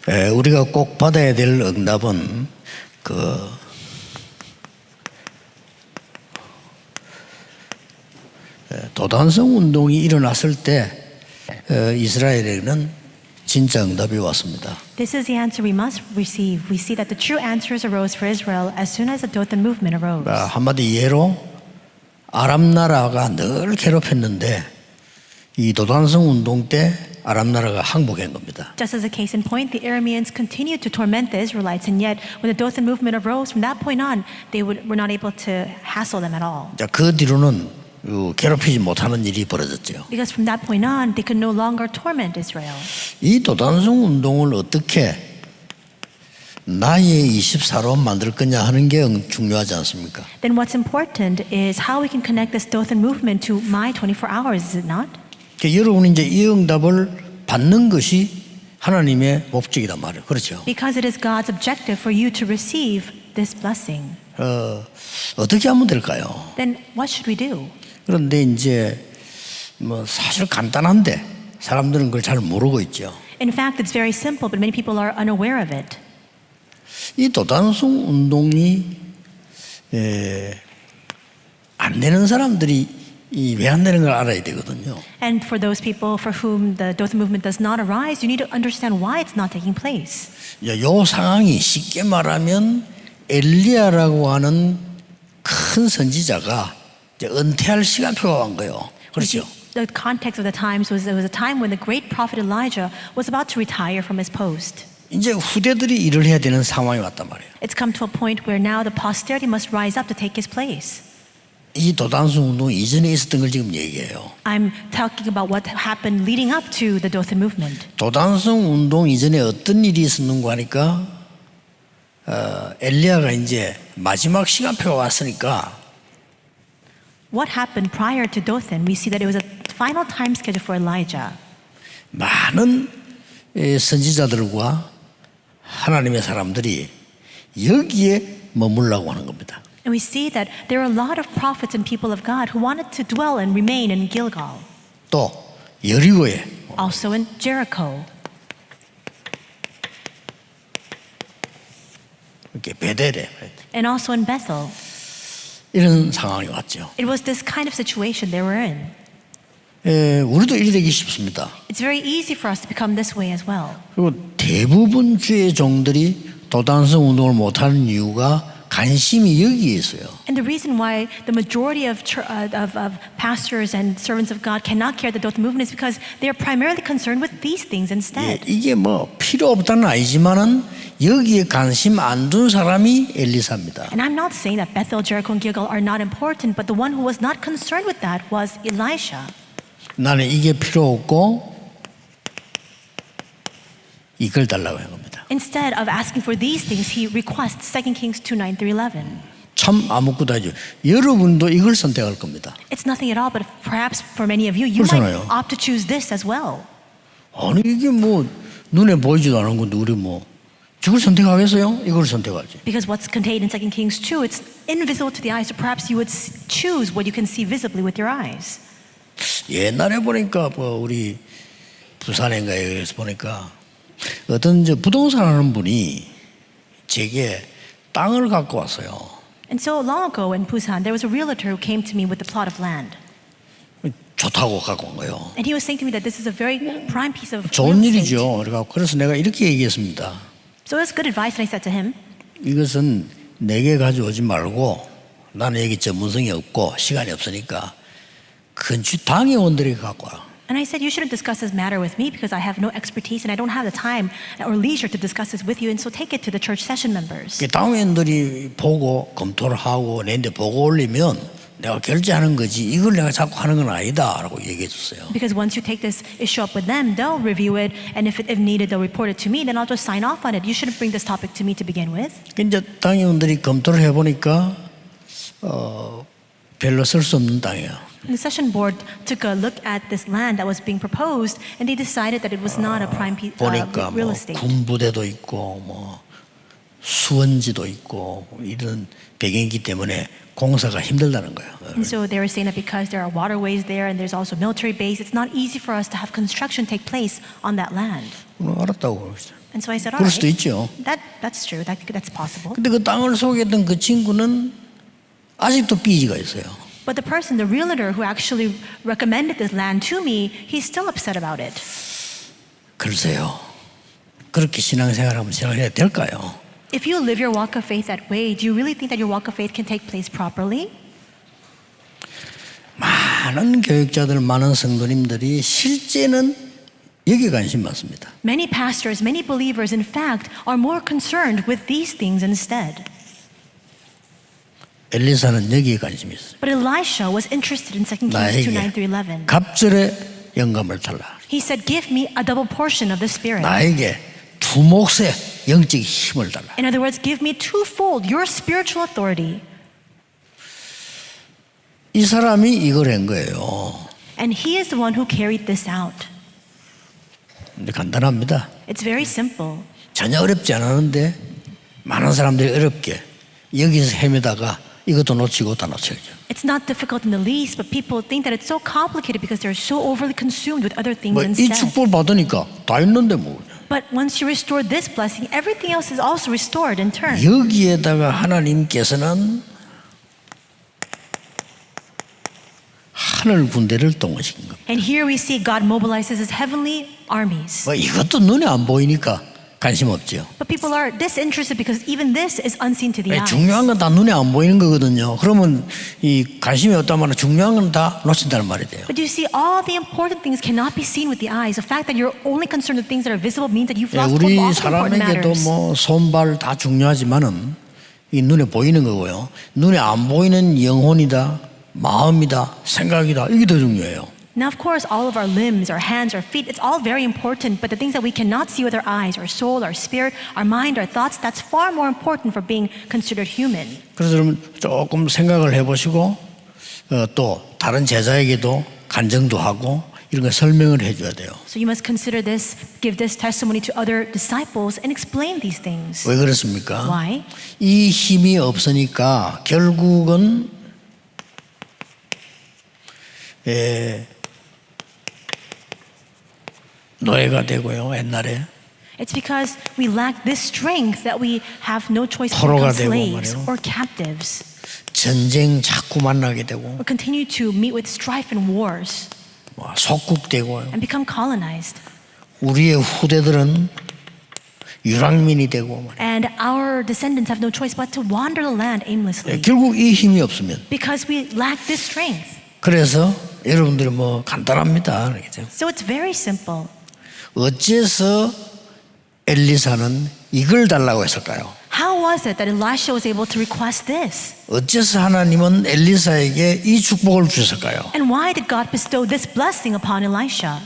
우리가 꼭 받아야 될 응답은 도단성 운동이 일어났을 때 이스라엘에는 진짜 응답이 왔습니다. This is the answer we must receive. We see that the true answers arose for Israel as soon as the Dothan Movement arose. 한마디 예로 아람 나라가 늘 괴롭혔는데 이 도단성 운동 때 아람 나라가 항복한 겁니다. Just as a case in point, the Arameans continued to torment the Israelites, and yet when the Dothan Movement arose, from that point on, they were not able to hassle them at all. 자, 그 뒤로는 괴롭히지 못하는 일이 벌어졌죠. Because from that point on, they could no longer torment Israel. 이 도단성 운동을 어떻게 나의 24로 만들 거냐 하는 게 중요하지 않습니까? Then what's important is how we can connect this Dothan movement to my 24 hours, is it not? 여러분이 이제 이 응답을 받는 것이 하나님의 목적이란 말이에요. 그렇죠? Because it is God's objective for you to receive this blessing. 어떻게 하면 될까요? Then what should we do? 그런데 이제 뭐 사실 간단한데 사람들은 그걸 잘 모르고 있죠. In fact, it's very simple, but many people are unaware of it. 이 도단성 운동이 안 되는 사람들이 왜 안 되는 걸 알아야 되거든요. And for those people for whom the Dothan movement does not arise, you need to understand why it's not taking place. 요 상황이 쉽게 말하면 엘리야라고 하는 큰 선지자가 이제 은퇴할 시간표가 온 거예요. 그렇죠? The context of the times was there was a time when the great prophet Elijah was about to retire from his post. 이제 후대들이 일을 해야 되는 상황이 왔단 말이에요. It's come to a point where now the posterity must rise up to take his place. 이 도단성 운동 이전에 있었던 걸 지금 얘기해요. I'm talking about what happened leading up to the Dothan movement. 도단성 운동 이전에 어떤 일이 있었는가 하니까 엘리야가 이제 마지막 시간표가 왔으니까 What happened prior to Dothan? We see that it was a final time schedule for Elijah. 많은 선지자들과 하나님의 사람들이 여기에 머물라고 하는 겁니다. And we see that there are a lot of prophets and people of God who wanted to dwell and remain in Gilgal. 또 여리고에 Also in Jericho. 이렇게 베델에 And also in Bethel. 이런 상황이 왔죠. It was this kind of situation they were in. 우리도 이리 되기 쉽습니다. It's very easy for us to become this way as well. 그리고 대부분 주의 종들이 도단성 운동을 못하는 이유가 관심이 여기에 있어요. And the reason why the majority of pastors and servants of God cannot carry the Dothan movement is because they are primarily concerned with these things instead. 이게 뭐 필요 없다는 아니지만은 여기에 관심 안 둔 사람이 엘리사입니다. And I'm not saying that Bethel, Jericho, and Gilgal are not important, but the one who was not concerned with that was Elisha. 나는 이게 필요 없고 이걸 달라고 한 겁니다. Instead of asking for these things, he requests 2 Kings 2:9-11. 참 아무것도 아니죠. 여러분도 이걸 선택할 겁니다. It's nothing at all, but perhaps for many of you, you 그렇잖아요. might opt to choose this as well. 아니 이게 뭐 눈에 보이지도 않은 건데 우리 뭐 저걸 선택하겠어요? 이걸 선택하지. Because what's contained in 2 Kings 2, it's invisible to the eyes, so perhaps you would choose what you can see visibly with your eyes. 옛날에 보니까 뭐 우리 부산인가에 보니까 어떤 이제 부동산 하는 분이 제게 땅을 갖고 왔어요. And so long ago in Busan, there was a realtor who came to me with a plot of land. 좋다고 갖고 온 거예요. And he was saying to me that this is a very prime piece of real 좋은 estate. 일이죠. 그래서 내가 이렇게 얘기했습니다. So it's good advice, and I said to him, 이것은 내게 가져오지 말고 나는 여기 전문성이 없고 시간이 없으니까 근처 당회원들이 갖고 와. and I said, you shouldn't discuss this matter with me because I have no expertise and I don't have the time or leisure to discuss this with you, and so take it to the church session members. 당회원들이 보고 검토를 하고 내한테 보고 올리면 내가 결제하는 거지 이걸 내가 자꾸 하는 건 아니다라고 얘기해 줬어요. Because once you take this issue up with them, they'll review it, and if needed, they'll report it to me, then I'll just sign off on it. You shouldn't bring this topic to me to begin with. 이제 당회원들이 검토를 해보니까 별로 쓸 수 없는 땅이에요. And the session board took a look at this land that was being proposed, and they decided that it was not a prime 보니까 real 뭐 estate. 군부대도 있고 뭐 수원지도 있고 이런 배경이기 때문에 공사가 힘들다는 거예요. And so they were saying that because there are waterways there and there's also military base, it's not easy for us to have construction take place on that land. 알았다고 그랬어요. And so I said, all 그럴 수도 right, 있죠. that's true. That's possible. 근데 그 땅을 소개했던 그 친구는 아직도 삐지가 있어요. But the person, the realtor who actually recommended this land to me, he's still upset about it. 글쎄요. 그렇게 신앙생활하면 생활해야 될까요? If you live your walk of faith that way, do you really think that your walk of faith can take place properly? 많은 교육자들, 많은 성도님들이 실제는 여기에 관심 많습니다. Many pastors, many believers, in fact, are more concerned with these things instead. 엘리사는 여기에 관심이 있어요. But Elisha was interested in 2 Kings 2, 나에게 9 through 11. 갑절의 영감을 달라. He said, give me a double portion of the Spirit. 나에게 두 몫의 영적 힘을 달라. In other words, give me twofold your spiritual authority. 이 사람이 이걸 한 거예요. And he is the one who carried this out. 근데 간단합니다. It's very simple. 전혀 어렵지 않았는데 많은 사람들이 어렵게 여기서 헤매다가 이것도 놓치고 다 놓쳐야죠. It's not difficult in the least, but people think that it's so complicated because they're so overly consumed with other things 이 instead. 축복을 받으니까 다 있는데 뭐. But once you restore this blessing, everything else is also restored in turn. 여기에다가 하나님께서는 하늘 군대를 동원시킨 겁니다. And here we see God mobilizes his heavenly armies. 이것도 눈에 안 보이니까 관심 없죠. But people are disinterested because even this is unseen to the eyes. 중요한 건 다 눈에 안 보이는 거거든요. 그러면 이 관심이 없단 말은 중요한 건 다 놓친다는 말이 돼요. But you see, all the important things cannot be seen with the eyes. The fact that you're only concerned with things that are visible means that you've lost 우리 all the important 사람에게도 matters. 뭐 손발 다 중요하지만은 이 눈에 보이는 거고요. 눈에 안 보이는 영혼이다, 마음이다, 생각이다. 이게 더 중요해요. Now, of course, all of our limbs, our hands, our feet, it's all very important. But the things that we cannot see with our eyes, our soul, our spirit, our mind, our thoughts, that's far more important for being considered human. 그래서 여러분 조금 생각을 해보시고 또 다른 제자에게도 간증도 하고 이런 거 설명을 해줘야 돼요. So you must consider this, give this testimony to other disciples and explain these things. 왜 그렇습니까? Why? 이 힘이 없으니까 결국은 노예가 되고요. 옛날에 It's because we lack this strength that we have no choice but to 포로가 become 되고 slaves 말이에요. or captives. 전쟁 자꾸 만나게 되고 Or continue to meet with strife and wars 속국되고 and become colonized. 우리의 후대들은 유랑민이 되고 말이에요. And our descendants have no choice but to wander the land aimlessly. 결국 이 힘이 없으면 Because we lack this strength. 그래서 여러분들이 뭐 간단합니다. 그렇죠? So it's very simple. 어째서 엘리사는 이걸 달라고 했을까요? How was it that Elisha was able to request this? 어째서 하나님은 엘리사에게 이 축복을 주셨을까요? And why did God bestow this blessing upon Elisha?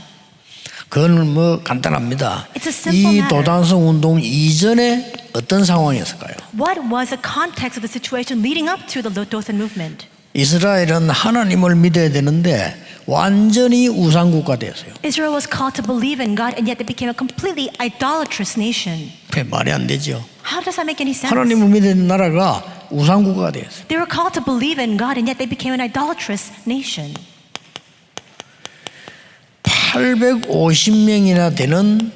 그건 뭐 간단합니다. It's a simple 이 matter. 도단성 운동 이전에 어떤 상황이었을까요? What was the context of the situation leading up to the Dothan Movement? 이스라엘은 하나님을 믿어야 되는데 완전히 우상국가 되었어요. Israel was called to believe in God, and yet they became a completely idolatrous nation. 그게 말이 안 되죠. How does that make any sense? 하나님을 믿는 나라가 우상국가가 되었어요. They were called to believe in God, and yet they became an idolatrous nation. 850명이나 되는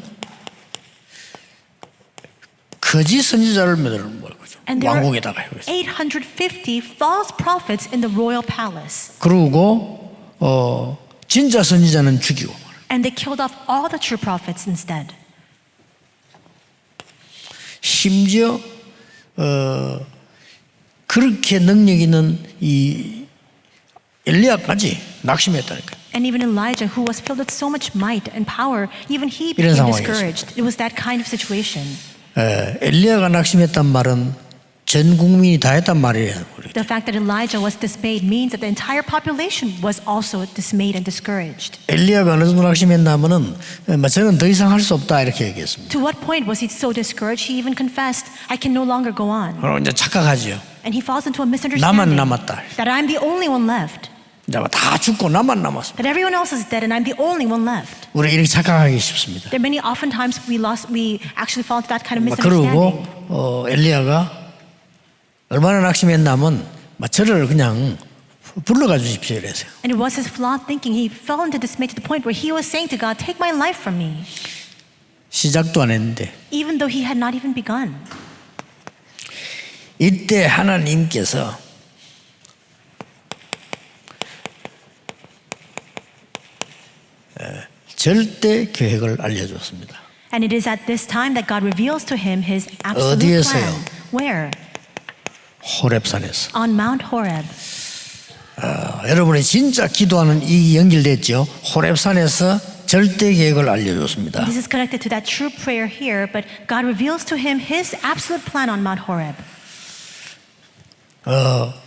거짓 선지자를 만드는 거죠. And there were 왕궁에다가. 850 false prophets in the royal palace. 그리고 진짜 선지자는 죽이고. And they killed off all the true prophets instead. 심지어 그렇게 능력 있는 이 엘리야까지 낙심했다니까. And even Elijah, who was filled with so much might and power, even he 이런 became 상황이었어요. discouraged. It was that kind of situation. 엘리야가 낙심했단 말은 전 국민이 다 했단 말이에요. The fact that Elijah was dismayed means that the entire population was also dismayed and discouraged. 엘리야가 어느 정도 낙심했냐면은 저는 더 이상 할 수 없다 이렇게 얘기했습니다. To what point was he so discouraged? He even confessed, I can no longer go on. 그럼 이제 착각하지요. And he falls into a 나만 misunderstanding 남았다. that I'm the only one left. 이제 다 죽고 나만 남았어. That everyone else is dead and I'm the only one left. 우리 이렇게 착각하기 쉽습니다. There are many oftentimes we actually fall into that kind of 그러고 misunderstanding. 엘리야가 얼마나 낙심했냐면 저를 그냥 불러가 주십시오 이랬어요. And it was his flawed thinking. He fell into dismay to the point where he was saying to God, take my life from me. 시작도 안 했는데 even though he had not even begun. 이때 하나님께서 절대 계획을 알려줬습니다. And it is at this time that God reveals to him his absolute 어디에서요? plan. Where? 호렙산에서. On Mount Horeb. 여러분이 진짜 기도하는 이 연결됐죠. 호렙산에서 절대 계획을 알려줬습니다. This is connected to that true prayer here, but God reveals to him his absolute plan on Mount Horeb.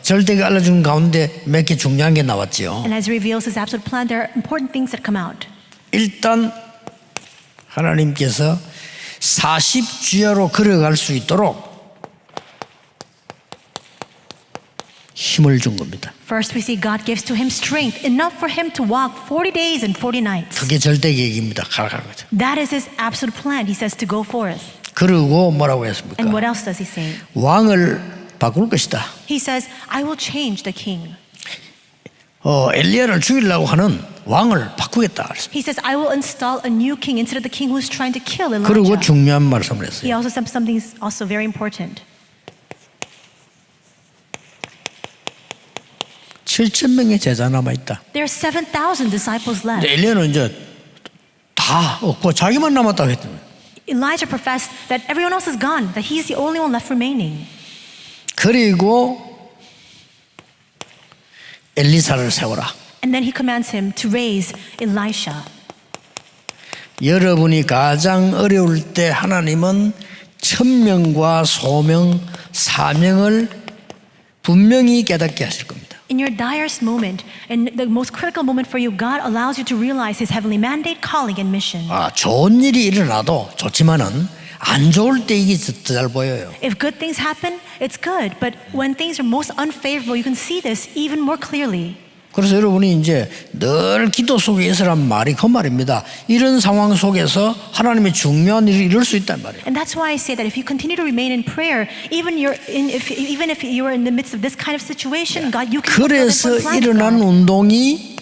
절대 계획 알려준 가운데 몇 개 중요한 게 나왔죠. And as he reveals his absolute plan, there are important things that come out. 일단 하나님께서 40주야로 걸어갈 수 있도록 힘을 준 겁니다. First, we see God gives to him strength enough for him to walk 40 days and 40 nights. 그게 절대 계획입니다. 가라가라. That is his absolute plan. He says to go forth. 그리고 뭐라고 했습니까? And what else does he say? 왕을 바꿀 것이다. He says, I will change the king. 엘리야를 죽이려고 하는 왕을 바꾸겠다. 그랬습니다. He says, I will install a new king instead of the king who's trying to kill 그리고 Elijah. 중요한 말씀을 했어요. He also said something also very important. 7,000명의 제자 남아 있다. There are 7,000 disciples left. 엘리야는 이제 다 없고 자기만 남았다고 했더니 Elijah professed that everyone else is gone, that he's the only one left remaining. 그리고 엘리사를 세워라. And then he commands him to raise Elisha. 여러분이 가장 어려울 때 하나님은 천명과 소명, 사명을 분명히 깨닫게 하실 겁니다. In your direst moment, in the most critical moment for you, God allows you to realize his heavenly mandate, calling, and mission. 좋은 일이 일어나도 좋지만은 안 좋을 때 이게 더 잘 보여요. If good things happen, it's good. But when things are most unfavorable, you can see this even more clearly. 그래서 여러분이 이제 늘 기도 속에 있으란 말이 그 말입니다. 이런 상황 속에서 하나님의 중요한 일을 이룰 수 있단 말이에요. And that's why I say that if you continue to remain in prayer, even if you are in the midst of this kind of situation, God, you can fulfill this 그래서 one plan of 일어난 God. 운동이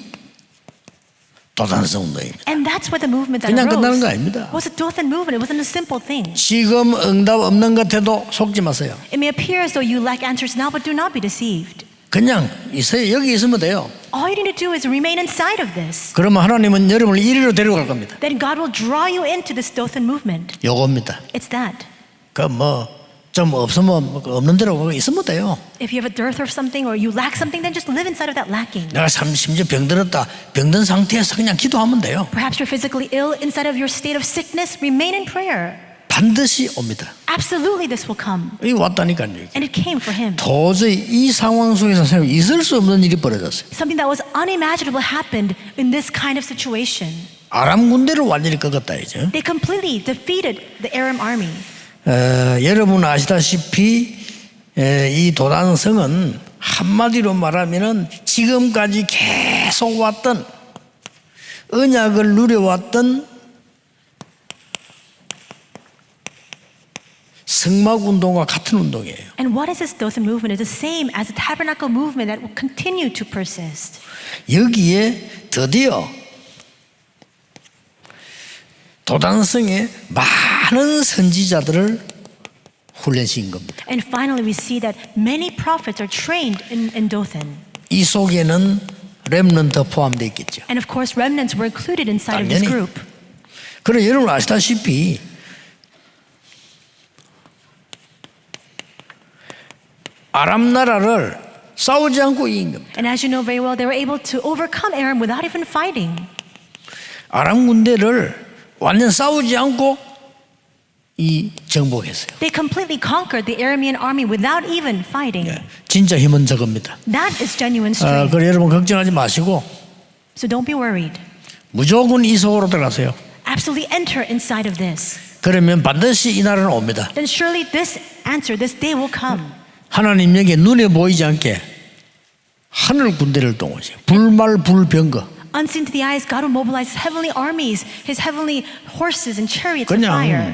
도단성운동입니다. And that's why the movement that 그냥 끝나는 거 arose 아닙니다. was a Dothan movement. It wasn't a simple thing. 지금 응답 없는 것 같아도 속지 마세요. It may appear as though you lack answers now, but do not be deceived. 그냥 있어요. 여기 있으면 돼요. All you need to do is remain inside of this. 그러면 하나님은 여러분을 이리로 데려갈 겁니다. Then God will draw you into this Dothan movement. 요겁니다. It's that. 좀 없으면 없는 대로 있으면 돼요. If you have a dearth of something or you lack something, then just live inside of that lacking. 내가 심지어 병들었다. 병든 상태에서 그냥 기도하면 돼요. Perhaps you're physically ill. Inside of your state of sickness, remain in prayer. 반드시 옵니다. Absolutely, this will come. 이 왔다니까요. And it came for him. 도저히 이 상황 속에서 있을 수 없는 일이 벌어졌어요. Something that was unimaginable happened in this kind of situation. 아람 군대를 완전히 꺾었다 이제. They completely defeated the Aram army. 여러분 아시다시피 이 도단성은 한마디로 말하면은 지금까지 계속 왔던 언약을 누려왔던 성막운동과 같은 운동이에요. And what is this Dothan movement? It's the same as the tabernacle movement that will continue to persist. 여기에 드디어 도단성에 많은 선지자들을 훈련시킨 겁니다. And finally, we see that many prophets are trained in Dothan. 이 속에는 렘넌트 포함되어 있겠죠. And of course, remnants were included inside of this 당연히. group. 그래 여러분 아시다시피 아람 나라를 싸우지 않고 이긴 겁니다. And as you know very well, they were able to overcome Aram without even fighting. 아람 군대를 완전 싸우지 않고 이 정복했어요. They completely conquered the Aramean army without even fighting. 진짜 힘은 저겁니다. That is genuine strength. 그래 여러분 걱정하지 마시고 So don't be worried. 무조건 이 속으로 들어가세요. Absolutely enter inside of this. 그러면 반드시 이 날은 옵니다. Then surely this answer, this day will come. 하나님에게 눈에 보이지 않게 하늘 군대를 동원해요. 불말 불병거. Unseen to the eyes, God will mobilize His heavenly armies, His heavenly horses and chariots of fire. 그냥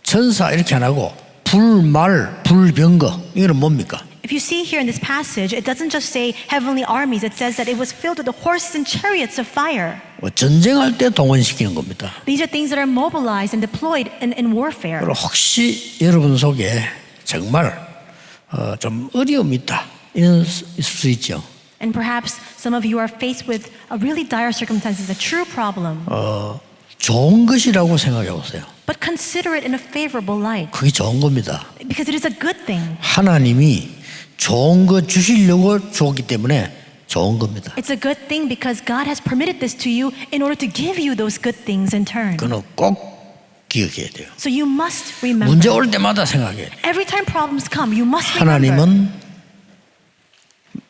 천사 이렇게 안 하고 불말 불병거 이거는 뭡니까? If If you see here in this passage, it doesn't just say heavenly armies. It says that it was filled with the horses and chariots of fire. 전쟁할 때 동원시키는 겁니다. These are things that are mobilized and deployed in warfare. 그리고 혹시 여러분 속에 정말 좀 어려움이 있다 이런 있을 수 있죠. And perhaps some of you are faced with a really dire circumstances, a true problem. 좋은 것이라고 생각해 보세요. But consider it in a favorable light. 그게 좋은 겁니다. Because it is a good thing. 하나님이 좋은 거 주시려고 주었기 때문에 좋은 겁니다. It's a good thing because God has permitted this to you in order to give you those good things in turn. 그는 꼭 기억해야 돼요. So you must remember. 문제 올 때마다 생각해야 돼요. Every time problems come, you must remember. 하나님은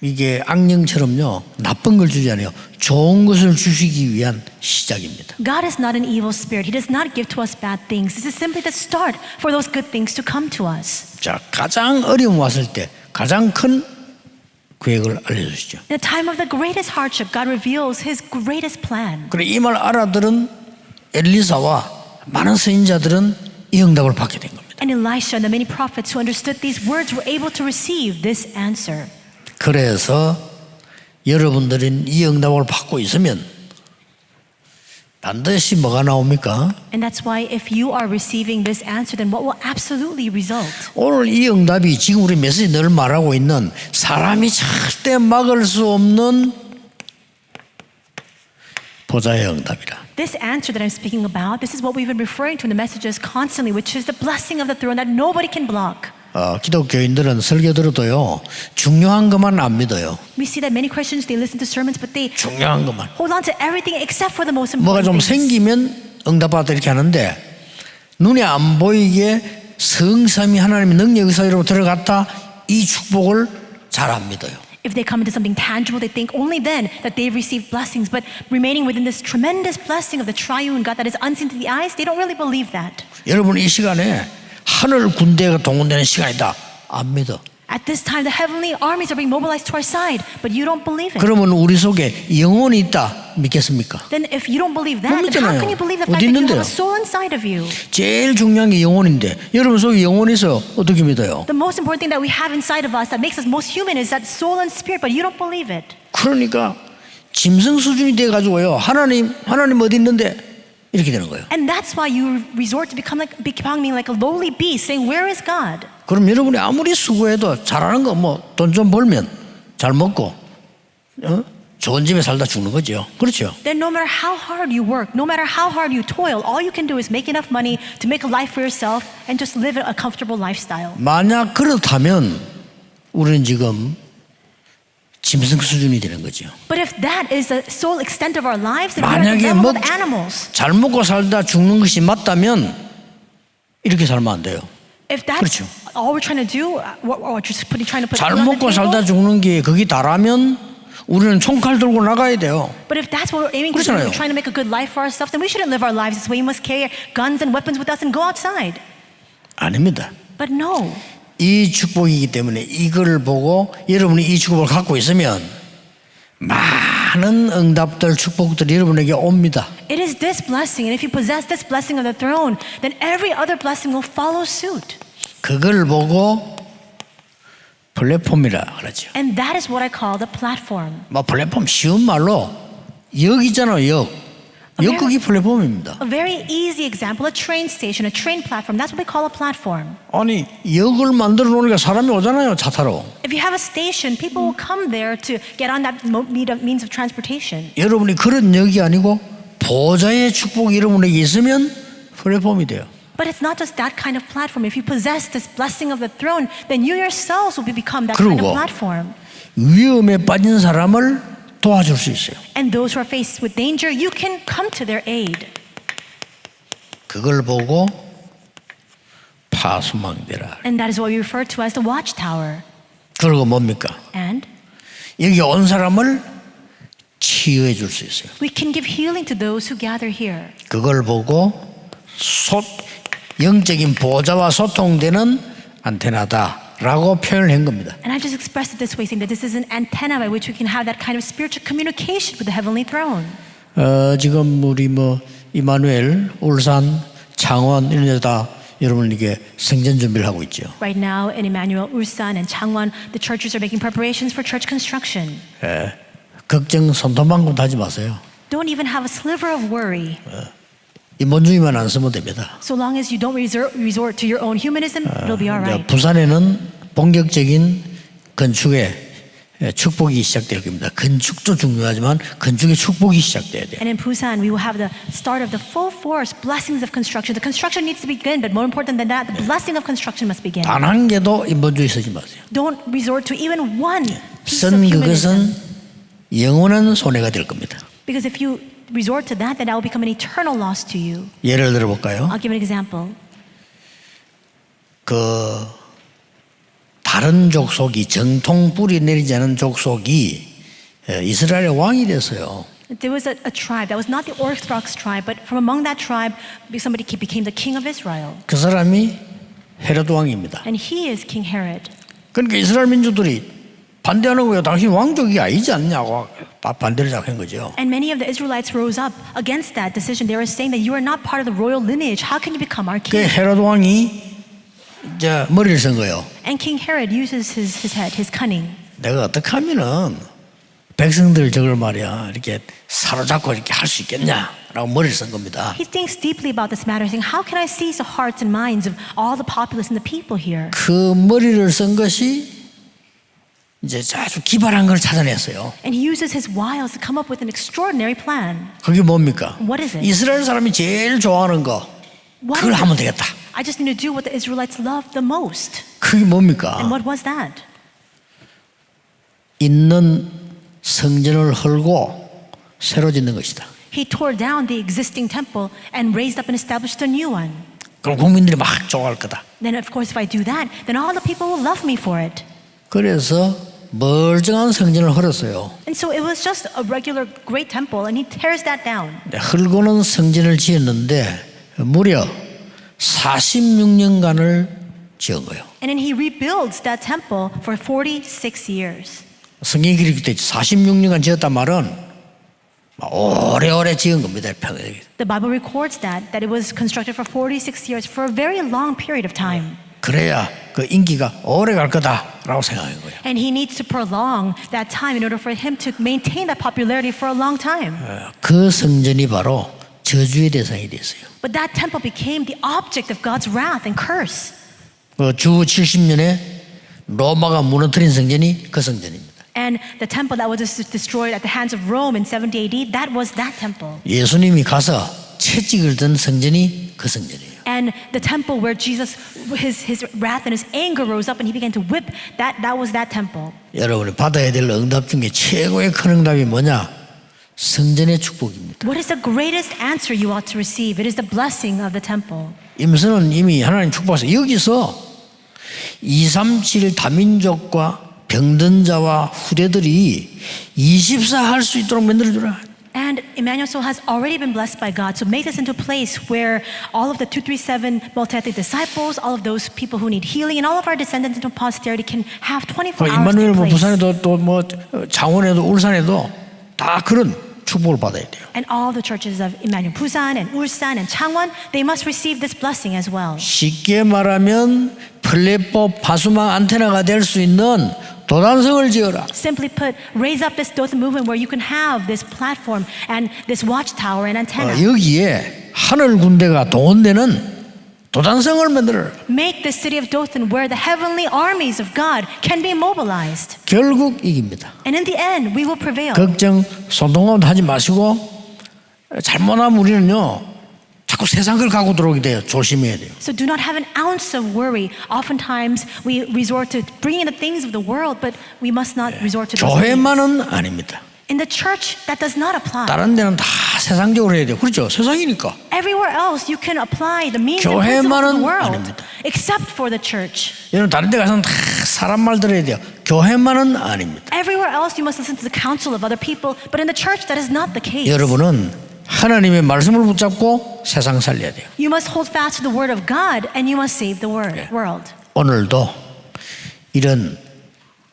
이게 악령처럼요 나쁜 걸 주지 않아요. 좋은 것을 주시기 위한 시작입니다. God is not an evil spirit. He does not give to us bad things. This is simply the start for those good things to come to us. 자, 가장 어려움 왔을 때 가장 큰 계획을 알려주시죠. In the time of the greatest hardship, God reveals His greatest plan. 그래 이 말 알아들은 엘리사와 많은 선지자들은 이 응답을 받게 된 겁니다. And Elisha and the many prophets who understood these words were able to receive this answer. 그래서 여러분들은 이 응답을 받고 있으면 반드시 뭐가 나옵니까? And that's why if you are receiving this answer, then what will absolutely result? 오늘 이 응답이 지금 우리 메시지 늘 말하고 있는 사람이 절대 막을 수 없는 보좌의 응답이라. This answer that I'm speaking about, this is what we've been referring to in the messages constantly, which is the blessing of the throne that nobody can block. 기독교인들은 설교 들어도요 중요한 것만 안 믿어요. We see that many Christians, they listen to sermons, but they 중요한 것만. hold on to everything except for the most 뭐가 important 좀 things. 생기면 응답받다 이렇게 하는데 눈에 안 보이게 성삼위 하나님의 능력 사이로 들어갔다 이 축복을 잘 안 믿어요. If they come into something tangible, they think only then that they've received blessings. But remaining within this tremendous blessing of the triune God that is unseen to the eyes, they don't really believe that. 여러분 이 시간에 하늘 군대가 동원되는 시간이다 안 믿어. At this time, the heavenly armies are being mobilized to our side, but you don't believe it. 그러면 우리 속에 영혼이 있다 믿겠습니까? Then if you don't believe that, then how 믿잖아요. can you believe the 어디 fact that you 있는데요? have a soul inside of you? 제일 중요한 게 영혼인데 여러분 속에 영혼이 있어 어떻게 믿어요? The most important thing that we have inside of us that makes us most human is that soul and spirit, but you don't believe it. 그러니까 짐승 수준이 돼가지고요 하나님 어디 있는데 이렇게 되는 거예요. And that's why you resort to becoming like a lowly beast, saying, "Where is God?" 그럼 여러분이 아무리 수고해도 잘하는 거 뭐 돈 좀 벌면 잘 먹고 좋은 집에 살다 죽는 거죠. 그렇죠? Then no matter how hard you work, no matter how hard you toil, all you can do is make enough money to make a life for yourself and just live a comfortable lifestyle. 만약 그렇다면 우리는 지금 짐승 수준이 되는 거죠. But if that is the sole extent of our lives, then we're at 만약에 the level 뭐 of animals. 잘 먹고 살다 죽는 것이 맞다면 이렇게 살면 안 돼요. If that's 그렇죠. all we're trying to do, or just trying to put 잘 food on the 먹고 살다 table. 죽는 게 거기 다라면 우리는 총칼 들고 나가야 돼요. But if that's what we're aiming to do, 그렇잖아요. we're trying to make a good life for ourselves, then we shouldn't live our lives this way. We must carry guns and weapons with us and go outside. 아닙니다. But no. 이 축복이기 때문에 이걸 보고 여러분이 이 축복을 갖고 있으면 많은 응답들, 축복들이 여러분에게 옵니다. It is this blessing, and if you possess this blessing of the throne, then every other blessing will follow suit. 그걸 보고 플랫폼이라 그러죠. And that is what I call the platform. 뭐 플랫폼 쉬운 말로 역 있잖아요. 역극이 플랫폼입니다. A very easy example, a train station, a train platform. That's what we call a platform. 아니 역을 만들어 놓으니까 사람이 오잖아요. 차 타러. If you have a station, people will come there to get on that means of transportation. 여러분이 그런 역이 아니고 보좌의 축복이 여러분에게 있으면 플랫폼이 돼요. But it's not just that kind of platform. If you possess this blessing of the throne, then you yourselves will become that kind of 그리고 platform. 위험에 빠진 사람을 도와줄 수 있어요. And those who are faced with danger, you can come to their aid. 그걸 보고 파수망대라. And that is what we refer to as the watchtower. 그리고 뭡니까? And 여기 온 사람을 치유해 줄 수 있어요. we can give healing to those who gather here. 그걸 보고 영적인 보좌와 소통되는 안테나다라고 표현을 한 겁니다. And I just expressed it this way, saying that this is an antenna by which we can have that kind of spiritual communication with the heavenly throne. 지금 우리 이마누엘, 울산, 창원 이런 데 다 여러분 이게 생전 준비를 하고 있죠. Right now in Emmanuel, Ulsan, and Changwon, the churches are making preparations for church construction. 걱정 손톱만큼도 하지 마세요. Don't even have a sliver of worry. 인본주의만 안 쓰면 됩니다. So long as you don't resort to your own humanism, it'll be all right. 부산에는 본격적인 건축에 축복이 시작될 겁니다. 건축도 중요하지만 건축의 축복이 시작돼야 돼요. And in Busan, we will have the start of the full force blessings of construction. The construction needs to begin, but more important than that, the blessing of construction must begin. 단 한 개도 인본주의 쓰지 마세요. Don't resort to even one piece of 쓴 humanism. 그것은 영원한 손해가 될 겁니다. Because if you resort to that, then that will become an eternal loss to you. 예를 들어 볼까요? I'll give an example. 다른 족속이 정통 뿌리 내리지 않은 족속이 이스라엘의 왕이 됐어요. There was a tribe that was not the Orthodox tribe, but from among that tribe, somebody became the king of Israel. 그 사람이 헤롯 왕입니다. And he is King Herod. 그러니까 이스라엘 민족들이 반대하는 거예요. 당신 왕족이 아니지 않냐고 반대를 시작한 거죠. And many of the Israelites rose up against that decision. They were saying that you are not part of the royal lineage. How can you become our 그 king? 헤롯 왕이 이제 머리를 쓴 거예요. And King Herod uses his head, his cunning. 내가 어떻게 하면은 백성들 저걸 말이야 이렇게 사로잡고 이렇게 할 수 있겠냐라고 머리를 쓴 겁니다. He thinks deeply about this matter, saying, how can I seize the hearts and minds of all the populace and the people here? 그 머리를 쓴 것이 이제 아주 기발한 걸 찾아냈어요. And he uses his wiles to come up with an extraordinary plan. 그게 뭡니까? What is it? 이스라엘 사람이 제일 좋아하는 거 What 그걸 is 하면 it? 되겠다. I just need to do what the Israelites love the most. 그게 뭡니까? And what was that? 있는 성전을 헐고 새로 짓는 것이다. He tore down the existing temple and raised up and established a new one. 그럼 국민들이 막 좋아할 거다. Then of course if I do that, then all the people will love me for it. 그래서 멀쩡한 성전을 헐었어요. And so it was just a regular great temple, and he tears that down. 헐고는 성전을 지었는데 무려 46년간을 지은 거예요. And then he rebuilds that temple for 46 years. 성경이 그렇게 돼 있죠. 46년간 지었단 말은 오래오래 지은 겁니다. The Bible records that it was constructed for 46 years, for a very long period of time. 그래야 그 인기가 오래 갈 거다라고 생각한 거예요. And he needs to prolong that time in order for him to maintain that popularity for a long time. 그 성전이 바로 저주의 대상이 됐어요. But that temple became the object of God's wrath and curse. 주 70년에 로마가 무너뜨린 성전이 그 성전입니다. And the temple that was destroyed at the hands of Rome in 70 AD, that was that temple. 예수님이 가서 채찍을 든 성전이 그 성전이에요. And the temple where Jesus, his wrath and his anger rose up and he began to whip, that was that temple. 여러분이 받아야 될 응답 중에 최고의 큰 응답이 뭐냐? 성전의 축복입니다. What is the greatest answer you ought to receive? It is the blessing of the temple. 임선은 이미 하나님 축복해서 여기서 237 다민족과 병든 자와 후대들이 24 할 수 있도록 만들어주라. And Emmanuel Soul has already been blessed by God. So make this into a place where all of the 237 multi-ethnic disciples, all of those people who need healing, and all of our descendants into posterity can have 24 hours 임마누엘 in place. 부산에도 또 창원에도 울산에도 다 그런 축복을 받아야 돼요. And all the churches of Emmanuel Busan and Ulsan and Changwon, they must receive this blessing as well. 쉽게 말하면 플랫폼 파수망 안테나가 될 수 있는 도단성을 지어라. Simply put, raise up this Dothan movement where you can have this platform and this watchtower and antenna. 여기에 하늘 군대가 동원되는 도단성을 만들어라. Make the city of Dothan where the heavenly armies of God can be mobilized. 결국 이깁니다. And in the end, we will prevail. 걱정 손동원 하지 마시고 잘못하면 우리는요 자꾸 세상 걸 갖고 들어오게 돼요. 조심해야 돼요. So do not have an ounce of worry. Oftentimes we resort to bringing in the things of the world, but we must not resort to those things. 교회만은 아닙니다. In the church, that does not apply. 다른 데는 다 세상적으로 해야 돼요. 그렇죠? 세상이니까. Everywhere else, you can apply the means and principles of 교회만은 the world, 아닙니다. except for the church. 여러분 다른 데 가서는 다 사람 말 들어야 돼요. 교회만은 아닙니다. Everywhere else, you must listen to the counsel of other people, but in the church, that is not the case. 여러분은 하나님의 말씀을 붙잡고 세상 살려야 돼요. You must hold fast to the word of God, and you must save the world. 오늘도 이런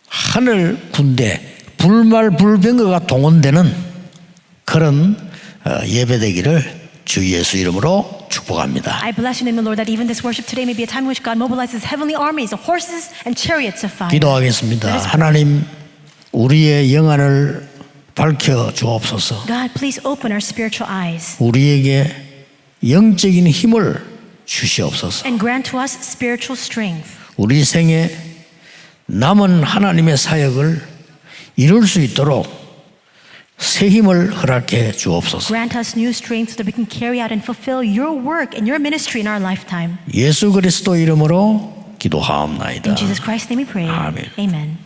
하늘 군대 불말불병거가 동원되는 그런 예배되기를 주 예수 이름으로 축복합니다. 축복합니다. I bless your name, Lord, that even this worship today may be a time in which God mobilizes heavenly armies of horses and chariots of fire. 기도하겠습니다. 하나님, 우리의 영안을 밝혀 주옵소서. God, please open our spiritual eyes 우리에게 영적인 힘을 주시옵소서. and grant to us spiritual strength. 우리 생에 남은 하나님의 사역을 이룰 수 있도록 새 힘을 허락해 주옵소서. Grant us new strength so that we can carry out and fulfill your work and your ministry in our lifetime. 예수 그리스도 이름으로 기도하옵나이다. In Jesus Christ's name we pray. 아멘. Amen.